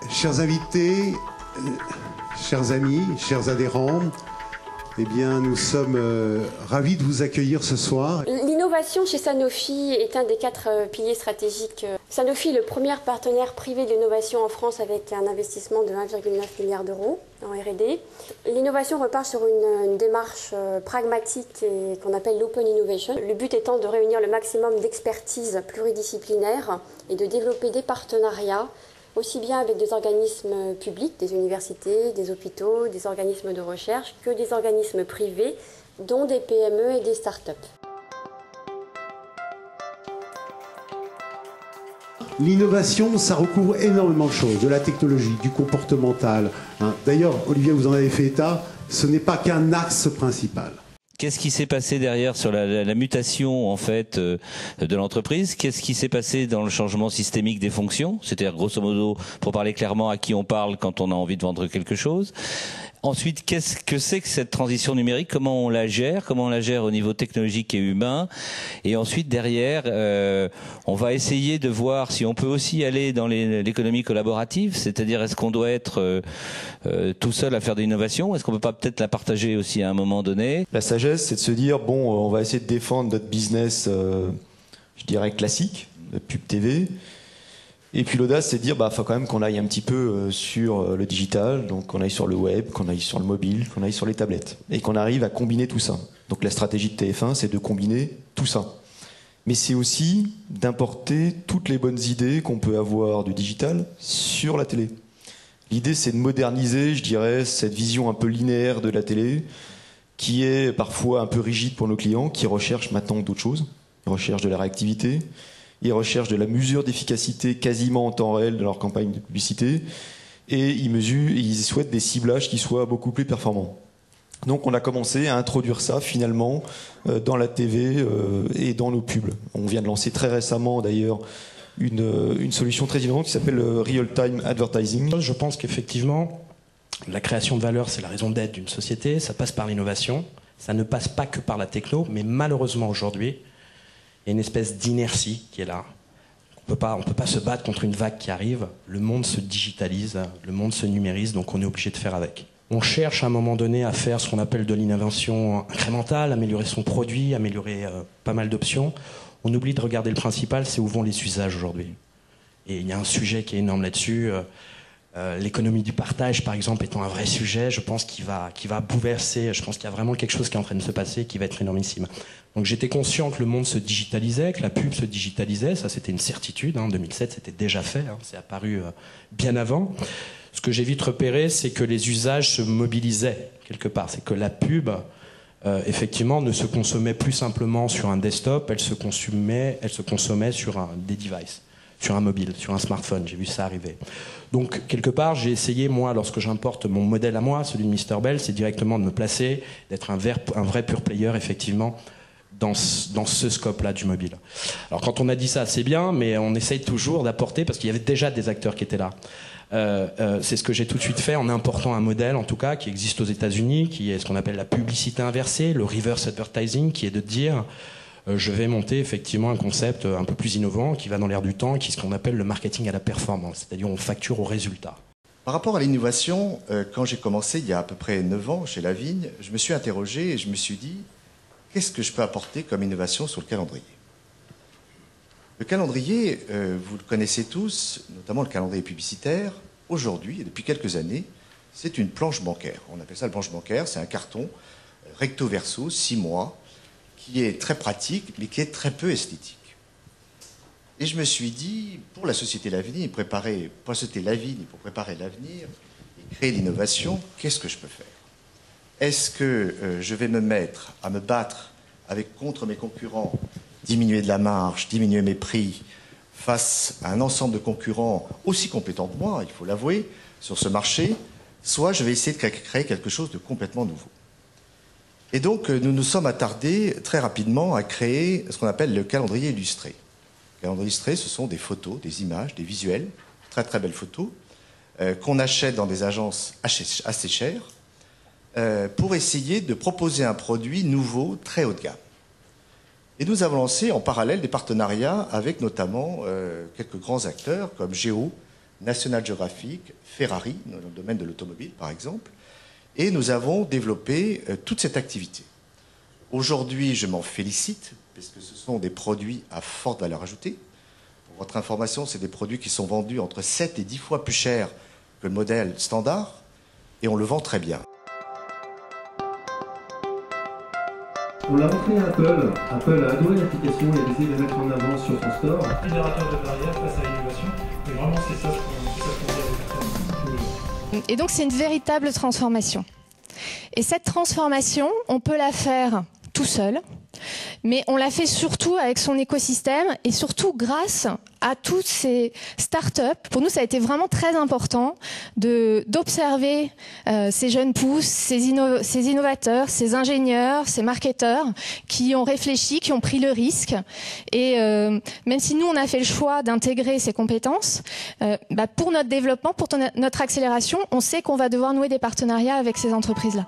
Chers invités, chers amis, chers adhérents, eh bien, nous sommes ravis de vous accueillir ce soir. L'innovation chez Sanofi est un des 4 piliers stratégiques. Sanofi est le premier partenaire privé de l'innovation en France avec un investissement de 1,9 milliard d'euros en R&D. L'innovation repart sur une démarche pragmatique et qu'on appelle l'open innovation. Le but étant de réunir le maximum d'expertise pluridisciplinaire et de développer des partenariats aussi bien avec des organismes publics, des universités, des hôpitaux, des organismes de recherche, que des organismes privés, dont des PME et des start-up. L'innovation, ça recouvre énormément de choses, de la technologie, du comportemental. D'ailleurs, Olivier, vous en avez fait état, ce n'est pas qu'un axe principal. Qu'est-ce qui s'est passé derrière sur la mutation en fait de l'entreprise? Qu'est-ce qui s'est passé dans le changement systémique des fonctions? C'est-à-dire grosso modo, pour parler clairement, à qui on parle quand on a envie de vendre quelque chose. Ensuite, qu'est-ce que c'est que cette transition numérique? Comment on la gère? Comment on la gère au niveau technologique et humain? Et ensuite, derrière, on va essayer de voir si on peut aussi aller dans l'économie collaborative, c'est-à-dire est-ce qu'on doit être tout seul à faire de l'innovation? Est-ce qu'on peut pas peut-être la partager aussi à un moment donné? La sagesse, c'est de se dire, bon, on va essayer de défendre notre business, je dirais classique, de pub TV. Et puis l'audace, c'est de dire, faut quand même qu'on aille un petit peu sur le digital, donc qu'on aille sur le web, qu'on aille sur le mobile, qu'on aille sur les tablettes, et qu'on arrive à combiner tout ça. Donc la stratégie de TF1, c'est de combiner tout ça. Mais c'est aussi d'importer toutes les bonnes idées qu'on peut avoir du digital sur la télé. L'idée, c'est de moderniser, je dirais, cette vision un peu linéaire de la télé, qui est parfois un peu rigide pour nos clients, qui recherchent maintenant d'autres choses. Ils recherchent de la réactivité. Ils recherchent de la mesure d'efficacité quasiment en temps réel de leur campagne de publicité et ils souhaitent des ciblages qui soient beaucoup plus performants. Donc on a commencé à introduire ça finalement dans la TV et dans nos pubs. On vient de lancer très récemment d'ailleurs une solution très innovante qui s'appelle le Real-Time Advertising. Je pense qu'effectivement, la création de valeur, c'est la raison d'être d'une société, ça passe par l'innovation, ça ne passe pas que par la techno, mais malheureusement aujourd'hui, il y a une espèce d'inertie qui est là. On peut pas se battre contre une vague qui arrive. Le monde se digitalise, le monde se numérise, donc on est obligé de faire avec. On cherche à un moment donné à faire ce qu'on appelle de l'innovation incrémentale, améliorer son produit, améliorer pas mal d'options. On oublie de regarder le principal, c'est où vont les usages aujourd'hui. Et il y a un sujet qui est énorme là-dessus. L'économie du partage, par exemple, étant un vrai sujet, je pense qu'il va bouleverser. Je pense qu'il y a vraiment quelque chose qui est en train de se passer qui va être énormissime. Donc j'étais conscient que le monde se digitalisait, que la pub se digitalisait. Ça, c'était une certitude. En 2007, c'était déjà fait. C'est apparu bien avant. Ce que j'ai vite repéré, c'est que les usages se mobilisaient quelque part. C'est que la pub, effectivement, ne se consommait plus simplement sur un desktop. Elle se consommait sur des devices, sur un mobile, sur un smartphone. J'ai vu ça arriver. Donc, quelque part, j'ai essayé, moi, lorsque j'importe mon modèle à moi, celui de Mr Bell, c'est directement de me placer, d'être un vrai pure player, effectivement, dans ce scope-là du mobile. Alors, quand on a dit ça, c'est bien, mais on essaye toujours d'apporter, parce qu'il y avait déjà des acteurs qui étaient là. C'est ce que j'ai tout de suite fait en important un modèle, en tout cas, qui existe aux États-Unis, qui est ce qu'on appelle la publicité inversée, le reverse advertising, qui est de dire... je vais monter effectivement un concept un peu plus innovant qui va dans l'air du temps, qui est ce qu'on appelle le marketing à la performance, c'est-à-dire on facture au résultat. Par rapport à l'innovation, quand j'ai commencé il y a à peu près 9 ans chez Lavigne, je me suis interrogé et je me suis dit, qu'est-ce que je peux apporter comme innovation sur le calendrier? Le calendrier, vous le connaissez tous, notamment le calendrier publicitaire, aujourd'hui et depuis quelques années, c'est une planche bancaire. On appelle ça la planche bancaire, c'est un carton recto verso, 6 mois, qui est très pratique, mais qui est très peu esthétique. Et je me suis dit, pour la société L'avenir, pour la société Lavigne, pour préparer l'avenir, et créer l'innovation, qu'est-ce que je peux faire? Est-ce que je vais me mettre à me battre contre mes concurrents, diminuer de la marge, diminuer mes prix, face à un ensemble de concurrents aussi compétents que moi, il faut l'avouer, sur ce marché, soit je vais essayer de créer quelque chose de complètement nouveau. Et donc, nous nous sommes attardés très rapidement à créer ce qu'on appelle le calendrier illustré. Le calendrier illustré, ce sont des photos, des images, des visuels, très très belles photos, qu'on achète dans des agences assez chères, pour essayer de proposer un produit nouveau, très haut de gamme. Et nous avons lancé en parallèle des partenariats avec notamment quelques grands acteurs comme Géo, National Geographic, Ferrari, dans le domaine de l'automobile par exemple, et nous avons développé toute cette activité. Aujourd'hui, je m'en félicite, parce que ce sont des produits à forte valeur ajoutée. Pour votre information, c'est des produits qui sont vendus entre 7 et 10 fois plus cher que le modèle standard, et on le vend très bien. On l'a montré à Apple. Apple a adoré l'application et a décidé de la mettre en avant sur son store. Fédérateur de barrières face à l'innovation. Et vraiment, c'est ça qu'on dit. Et donc, c'est une véritable transformation. Et cette transformation, on peut la faire tout seul, mais on l'a fait surtout avec son écosystème et surtout grâce à toutes ces startups. Pour nous, ça a été vraiment très important d'observer ces jeunes pousses, ces innovateurs, ces ingénieurs, ces marketeurs qui ont réfléchi, qui ont pris le risque. Et même si nous, on a fait le choix d'intégrer ces compétences, pour notre développement, pour notre accélération, on sait qu'on va devoir nouer des partenariats avec ces entreprises-là.